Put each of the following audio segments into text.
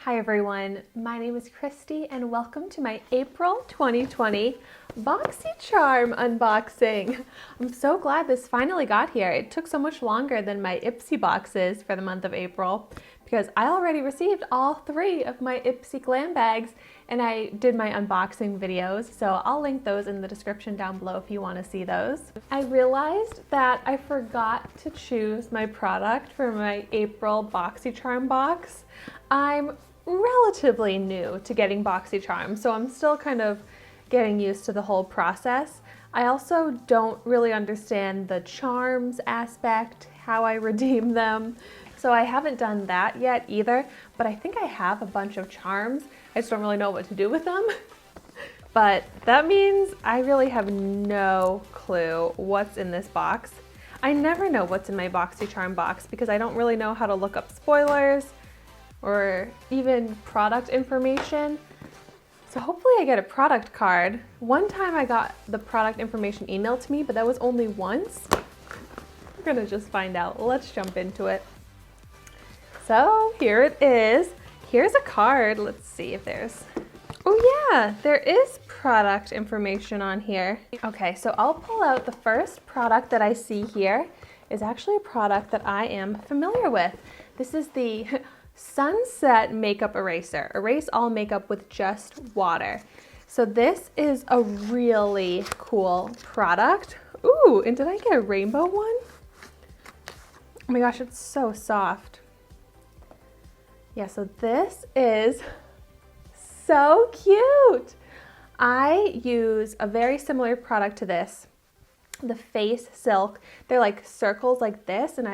Hi everyone, my name is Christy and welcome to my April 2020 Boxycharm unboxing. I'm so glad this finally got here. It took so much longer than my Ipsy boxes for the month of April because I already received all 3 of my Ipsy glam bags and I did my unboxing videos, so I'll link those in the description down below if you want to see those. I realized that I forgot to choose my product for my April Boxycharm box. I'm relatively new to getting Boxycharm, so I'm still kind of getting used to the whole process. I also don't really understand the charms aspect, how I redeem them, so I haven't done that yet either, but I think I have a bunch of charms. I just don't really know what to do with them. But that means I really have no clue what's in this box. I never know what's in my Boxycharm box because I don't really know how to look up spoilers or even product information. So hopefully I get a product card. One time I got the product information emailed to me, but that was only once. We're gonna just find out. Let's jump into it. So here it is. Here's a card. Let's see if there's, oh yeah, there is product information on here. Okay, so I'll pull out the first product that I see here is actually a product that I am familiar with. This is the Sunset Makeup Eraser. Erase all makeup with just water. So this is a really cool product. Ooh, and did I get a rainbow one? Oh my gosh, it's so soft. Yeah, so this is so cute. I use a very similar product to this, the Face Silk. They're like circles like this, and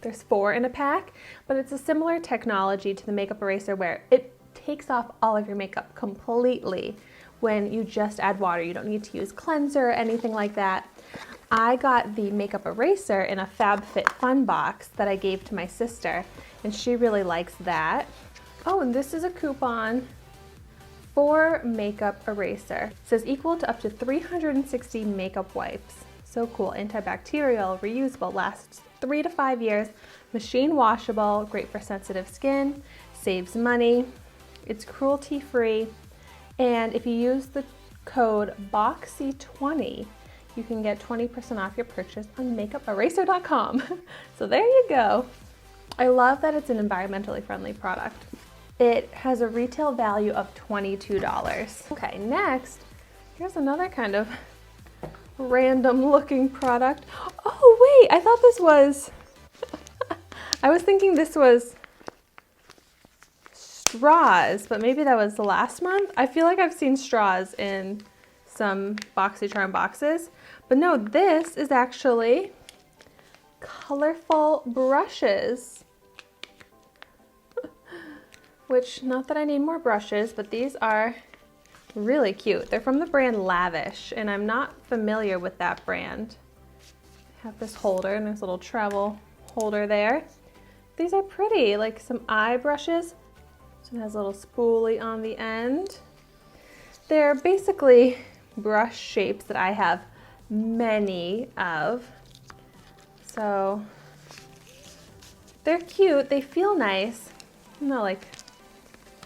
there's 4 in a pack, but it's a similar technology to the makeup eraser where it takes off all of your makeup completely when you just add water. You don't need to use cleanser or anything like that. I got the makeup eraser in a FabFitFun box that I gave to my sister, and she really likes that. Oh, and this is a coupon for makeup eraser. It says equal to up to 360 makeup wipes. So cool, antibacterial, reusable, lasts 3 to 5 years, machine washable, great for sensitive skin, saves money, it's cruelty free, and if you use the code BOXY20, you can get 20% off your purchase on makeuperaser.com. So there you go. I love that it's an environmentally friendly product. It has a retail value of $22. Okay, next, here's another kind of random looking product. Oh wait, I thought this was, I was thinking this was straws, but maybe that was the last month. I feel like I've seen straws in some Boxycharm boxes, but no, this is actually colorful brushes. Which, not that I need more brushes, but these are really cute. They're from the brand Lavish, and I'm not familiar with that brand. I have this holder and this little travel holder there. These are pretty, like some eye brushes. So it has a little spoolie on the end. They're basically brush shapes that I have many of. So they're cute, they feel nice. I'm not like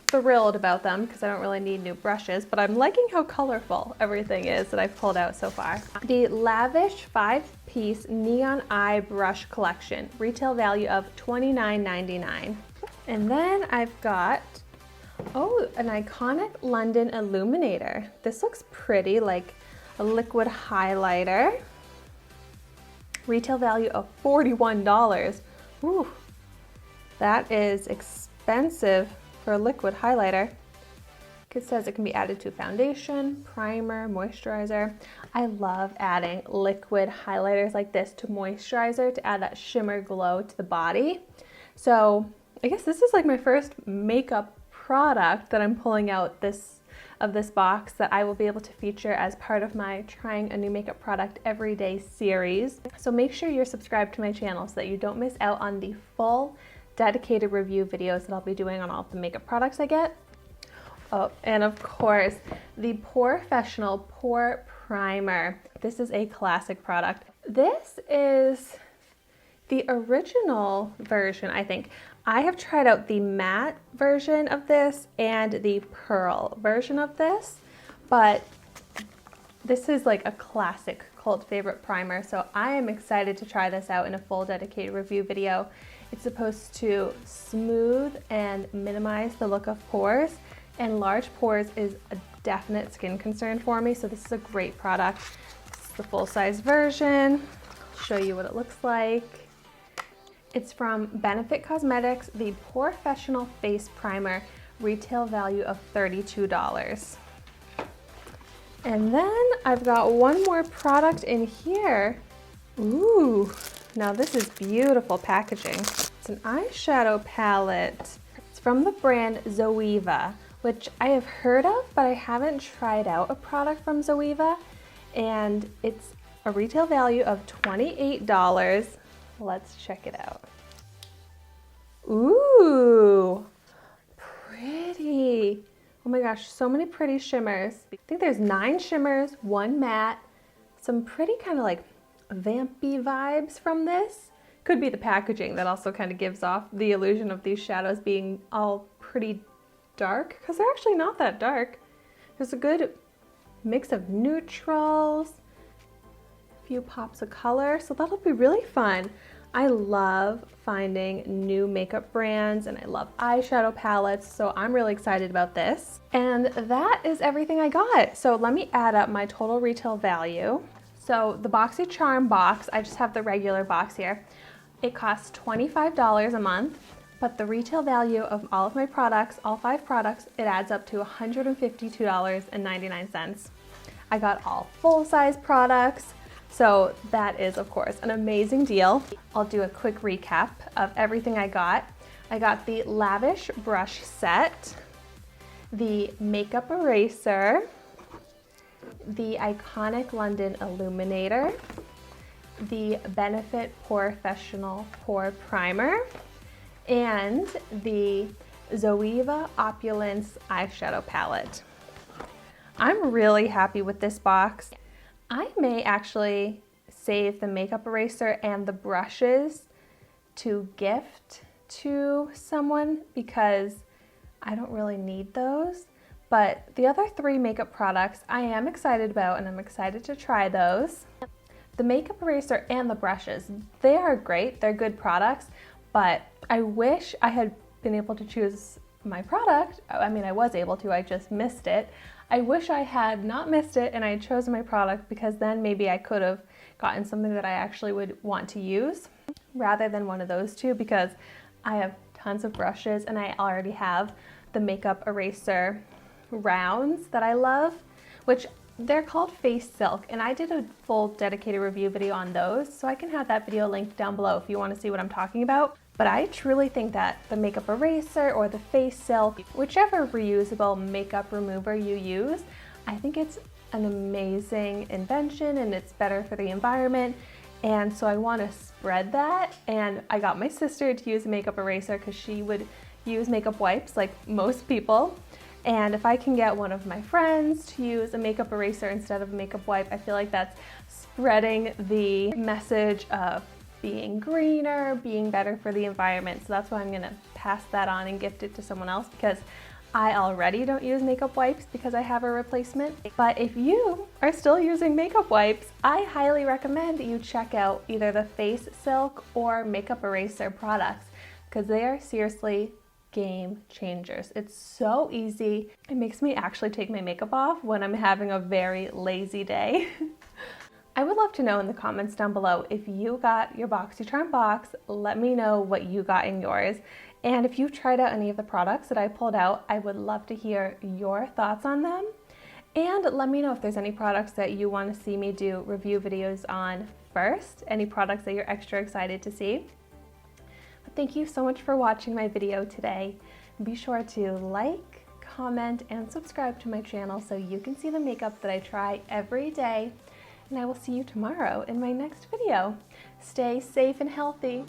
thrilled about them because I don't really need new brushes, but I'm liking how colorful everything is that I've pulled out so far. The Lavish 5-piece neon eye brush collection, retail value of $29.99. And then I've got, oh, an iconic London illuminator. This looks pretty, like a liquid highlighter. Retail value of $41. Ooh, that is expensive for a liquid highlighter. It says it can be added to foundation, primer, moisturizer. I love adding liquid highlighters like this to moisturizer to add that shimmer glow to the body. So I guess this is like my first makeup product that I'm pulling out of this box that I will be able to feature as part of my Trying a New Makeup Product Every Day series. So make sure you're subscribed to my channel so that you don't miss out on the full dedicated review videos that I'll be doing on all of the makeup products I get. Oh, and of course, the POREfessional Pore Primer. This is a classic product. This is the original version, I think. I have tried out the matte version of this and the pearl version of this, but this is like a classic cult favorite primer, so I am excited to try this out in a full dedicated review video. It's supposed to smooth and minimize the look of pores, and large pores is a definite skin concern for me, so this is a great product. This is the full-size version. I'll show you what it looks like. It's from Benefit Cosmetics, the Professional Face Primer, retail value of $32. And then I've got one more product in here. Ooh, now this is beautiful packaging. It's an eyeshadow palette. It's from the brand Zoeva, which I have heard of, but I haven't tried out a product from Zoeva. And it's a retail value of $28. Let's check it out. Ooh, pretty. Oh my gosh, so many pretty shimmers. I think there's 9 shimmers, 1 matte, some pretty kind of like vampy vibes from this. Could be the packaging that also kind of gives off the illusion of these shadows being all pretty dark, because they're actually not that dark. There's a good mix of neutrals, a few pops of color, so that'll be really fun. I love finding new makeup brands and I love eyeshadow palettes, so I'm really excited about this. And that is everything I got. So let me add up my total retail value. So the Boxycharm box, I just have the regular box here. It costs $25 a month, but the retail value of all of my products, all 5 products, it adds up to $152.99. I got all full-size products. So that is, of course, an amazing deal. I'll do a quick recap of everything I got. I got the Lavish Brush Set, the Makeup Eraser, the Iconic London Illuminator, the Benefit Professional Pore Primer, and the Zoeva Opulence Eyeshadow Palette. I'm really happy with this box. I may actually save the makeup eraser and the brushes to gift to someone because I don't really need those. But the other 3 makeup products I am excited about, and I'm excited to try those. The makeup eraser and the brushes, they are great, they're good products, but I wish I had been able to choose my product. I mean, I was able to, I just missed it. I wish I had not missed it and I had chosen my product, because then maybe I could have gotten something that I actually would want to use rather than one of those 2, because I have tons of brushes and I already have the makeup eraser rounds that I love, which they're called Face Silk, and I did a full dedicated review video on those, so I can have that video linked down below if you want to see what I'm talking about. But I truly think that the makeup eraser or the Face Silk, whichever reusable makeup remover you use, I think it's an amazing invention and it's better for the environment. And so I want to spread that. And I got my sister to use a makeup eraser because she would use makeup wipes like most people. And if I can get one of my friends to use a makeup eraser instead of a makeup wipe, I feel like that's spreading the message of being greener, being better for the environment. So that's why I'm gonna pass that on and gift it to someone else, because I already don't use makeup wipes because I have a replacement. But if you are still using makeup wipes, I highly recommend that you check out either the Face Silk or makeup eraser products, because they are seriously game changers. It's so easy. It makes me actually take my makeup off when I'm having a very lazy day. I would love to know in the comments down below if you got your Boxycharm box. Let me know what you got in yours. And if you've tried out any of the products that I pulled out, I would love to hear your thoughts on them. And let me know if there's any products that you want to see me do review videos on first, any products that you're extra excited to see. But thank you so much for watching my video today. Be sure to like, comment, and subscribe to my channel so you can see the makeup that I try every day. And I will see you tomorrow in my next video. Stay safe and healthy.